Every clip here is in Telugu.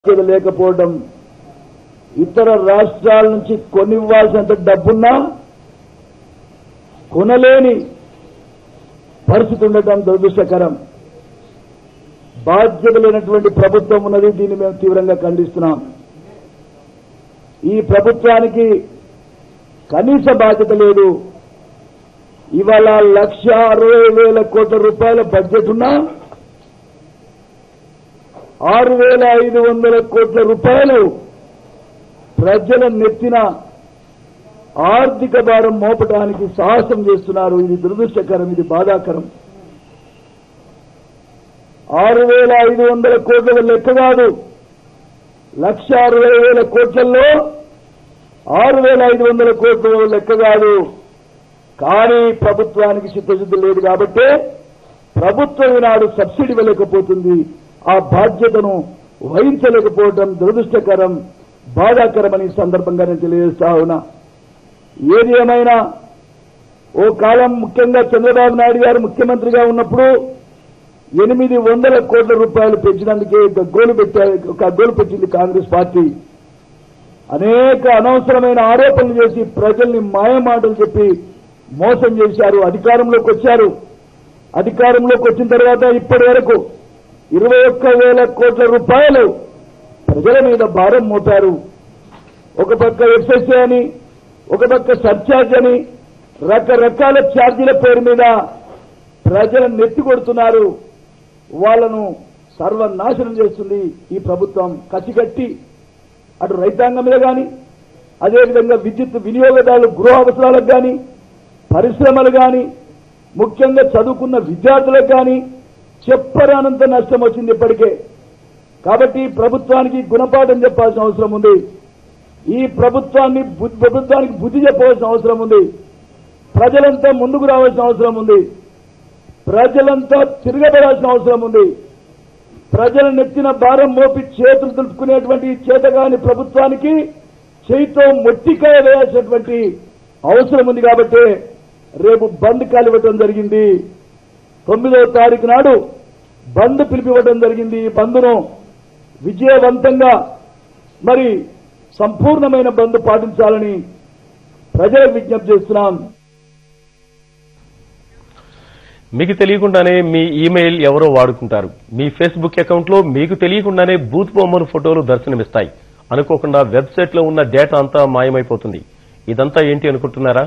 లేకపోవడం, ఇతర రాష్ట్రాల నుంచి కొనివ్వాల్సినంత డబ్బున్నా కొనలేని పరిస్థితి ఉండటం దురదృష్టకరం. బాధ్యత లేనటువంటి ప్రభుత్వం ఉన్నది. దీన్ని మేము తీవ్రంగా ఖండిస్తున్నాం. ఈ ప్రభుత్వానికి కనీస బాధ్యత లేదు. ఇవాళ 1,60,000 కోట్ల రూపాయల బడ్జెట్ ఉన్నా 6,500 కోట్ల రూపాయలు ప్రజల నెత్తిన ఆర్థిక భారం మోపడానికి సాహసం చేస్తున్నారు. ఇది దురదృష్టకరం, ఇది బాధాకరం. 6,500 కోట్ల లెక్క కాదు. 1,60,000 కోట్లలో 6,500 కోట్ల లెక్క కాదు. కానీ ప్రభుత్వానికి చిత్తశుద్ధి లేదు కాబట్టి ప్రభుత్వం ఈనాడు సబ్సిడీ ఇవ్వలేకపోతుంది. ఆ బాధ్యతను వహించలేకపోవడం దురదృష్టకరం, బాధాకరమని సందర్భంగా నేను తెలియజేస్తా ఉన్నా. ఏది ఏమైనా ఓ కాలం ముఖ్యంగా చంద్రబాబు నాయుడు గారు ముఖ్యమంత్రిగా ఉన్నప్పుడు 800 కోట్ల రూపాయలు పెంచినందుకే గగ్గోలు పెట్టింది కాంగ్రెస్ పార్టీ. అనేక అనవసరమైన ఆరోపణలు చేసి ప్రజల్ని మాయమాటలు చెప్పి మోసం చేశారు. అధికారంలోకి వచ్చారు. అధికారంలోకి వచ్చిన తర్వాత ఇప్పటి వరకు 21,000 కోట్ల రూపాయలు ప్రజల మీద భారం మోపారు. ఒక పక్క ఎఫ్ఎస్ఏ అని, ఒక పక్క సర్ఛార్జ్ అని, రకరకాల ఛార్జీల పేరు మీద ప్రజలను నెత్తి కొడుతున్నారు. వాళ్లను సర్వనాశనం చేస్తుంది ఈ ప్రభుత్వం. కసిగట్టి అటు రైతాంగం మీద కానీ, అదేవిధంగా విద్యుత్ వినియోగదారులు గృహ అవసరాలకు కానీ, పరిశ్రమలు కానీ, ముఖ్యంగా చదువుకున్న విద్యార్థులకు కానీ చెప్పరానంత నష్టం వచ్చింది ఇప్పటికే. కాబట్టి ప్రభుత్వానికి గుణపాఠం చెప్పాల్సిన అవసరం ఉంది. ఈ ప్రభుత్వానికి బుద్ధి చెప్పవలసిన అవసరం ఉంది. ప్రజలంతా ముందుకు రావాల్సిన అవసరం ఉంది. ప్రజలంతా తిరగబడాల్సిన అవసరం ఉంది. ప్రజల నెత్తిన భారం మోపి చేతులు దులుపుకునేటువంటి చేతగాని ప్రభుత్వానికి చేయితో మొట్టికాయ వేయాల్సినటువంటి అవసరం ఉంది. కాబట్టి రేపు బంద్ కాలివ్వటం జరిగింది. 9వ తారీఖు నాడు బంద్ పిలిపివ్వడం జరిగింది. ఈ బంద్ను విజయవంతంగా మరి సంపూర్ణమైన బంద్ పాటించాలని ప్రజలకు విజ్ఞప్తి చేస్తున్నాం. మీకు తెలియకుండానే మీ ఈమెయిల్ ఎవరో వాడుకుంటారు. మీ ఫేస్బుక్ అకౌంట్లో మీకు తెలియకుండానే బూత్ బొమ్మను ఫోటోలు దర్శనమిస్తాయి. అనుకోకుండా వెబ్సైట్ లో ఉన్న డేటా అంతా మాయమైపోతుంది. ఇదంతా ఏంటి అనుకుంటున్నారా?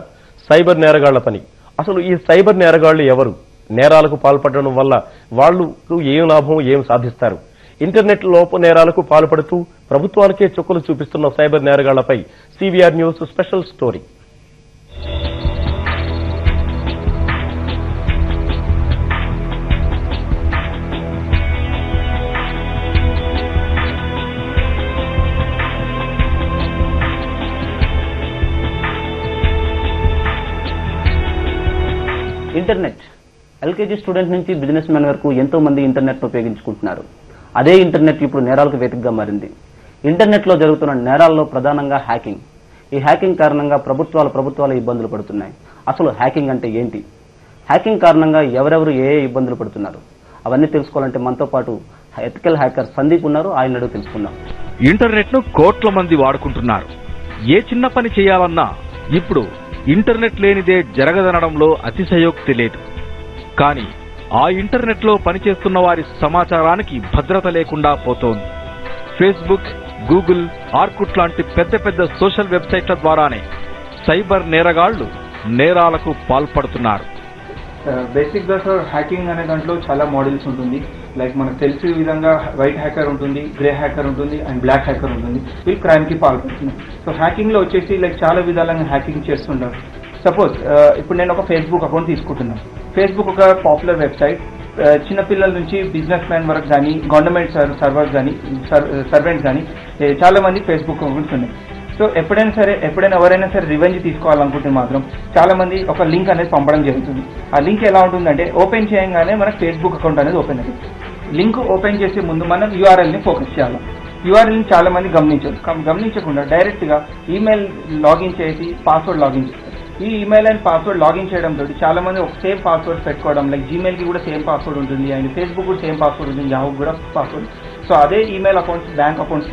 సైబర్ నేరగాళ్ల పని. అసలు ఈ సైబర్ నేరగాళ్లు ఎవరు? నేరాలకు పాల్పడడం వల్ల వాళ్లకు ఏం లాభం, ఏం సాధిస్తారు? ఇంటర్నెట్ లోప నేరాలకు పాల్పడుతూ ప్రభుత్వానికే చుక్కలు చూపిస్తున్న సైబర్ నేరగాళ్లపై CVR news special story. Internet LKG student నుంచి బిజినెస్ మ్యాన్ వరకు ఎంతో మంది ఇంటర్నెట్ ఉపయోగించుకుంటున్నారు. అదే ఇంటర్నెట్ ఇప్పుడు నేరాలకు వేదికగా మారింది. ఇంటర్నెట్ లో జరుగుతున్న నేరాల్లో ప్రధానంగా హ్యాకింగ్. ఈ హ్యాకింగ్ కారణంగా ప్రభుత్వాలు ఇబ్బందులు పడుతున్నాయి. అసలు హ్యాకింగ్ అంటే ఏంటి? హ్యాకింగ్ కారణంగా ఎవరెవరు ఏ ఇబ్బందులు పడుతున్నారు? అవన్నీ తెలుసుకోవాలంటే మనతో పాటు ఎథికల్ హ్యాకర్ సందీప్ ఉన్నారు. ఆయన అడుగు తెలుసుకుందాం. ఇంటర్నెట్ ను కోట్ల మంది వాడుకుంటున్నారు. ఏ చిన్న పని చేయాలన్నా ఇప్పుడు ఇంటర్నెట్ లేనిదే జరగదనడంలో అతిశయోక్తి లేదు. కానీ ఆ ఇంటర్నెట్ లో పనిచేస్తున్న వారి సమాచారానికి భద్రత లేకుండా పోతోంది. ఫేస్బుక్, గూగుల్, ఆర్కుట్ లాంటి పెద్ద పెద్ద సోషల్ వెబ్సైట్ల ద్వారానే సైబర్ నేరగాళ్లు నేరాలకు పాల్పడుతున్నారు. బేసిక్ గా సార్ హ్యాకింగ్ అనే దాంట్లో చాలా మోడల్స్ ఉంటుంది. లైక్ మనకు తెలిసే విధంగా వైట్ హ్యాకర్ ఉంటుంది, గ్రే హ్యాకర్ ఉంటుంది అండ్ బ్లాక్ హ్యాకర్ ఉంటుంది. వీళ్ళు క్రైమ్ కి పాల్పడుతున్నారు. సో హ్యాకింగ్ లో వచ్చేసి లైక్ చాలా విధాలుగా హ్యాకింగ్ చేస్తుంటారు. సపోజ్ ఇప్పుడు నేను ఒక ఫేస్బుక్ అకౌంట్ తీసుకుంటున్నాను. ఫేస్బుక్ ఒక పాపులర్ వెబ్సైట్. చిన్నపిల్లల నుంచి బిజినెస్ మ్యాన్ వరకు కానీ, గవర్నమెంట్ సర్వెంట్స్ కానీ చాలా మంది ఫేస్బుక్ అకౌంట్స్ ఉన్నాయి. సో ఎప్పుడైనా ఎవరైనా సరే రివెంజ్ తీసుకోవాలనుకుంటే మాత్రం చాలా మంది ఒక లింక్ అనేది పంపడం జరుగుతుంది. ఆ లింక్ ఎలా ఉంటుందంటే ఓపెన్ చేయగానే మనకు ఫేస్బుక్ అకౌంట్ అనేది ఓపెన్ అవుతుంది. లింక్ ఓపెన్ చేసే ముందు మనం యూఆర్ఎల్ ని ఫోకస్ చేయాలి. యూఆర్ఎల్ ని చాలా మంది గమనించకుండా డైరెక్ట్ గా ఈమెయిల్ లాగిన్ చేసి పాస్వర్డ్ లాగిన్ చేస్తారు. ఈ ఈమెయిల్ అండ్ పాస్వర్డ్ లాగిన్ చేయడంతో చాలా మంది ఒక సేమ్ పాస్వర్డ్ పెట్టుకోవడం. లైక్ జీమెయిల్ కి కూడా సేమ్ పాస్వర్డ్ ఉంటుంది, అండ్ ఫేస్బుక్ కూడా సేమ్ పాస్వర్డ్ ఉంటుంది, యాహూ కూడా పాస్వర్డ్. సో అదే ఈమెయిల్ అకౌంట్స్ బ్యాంక్ అకౌంట్స్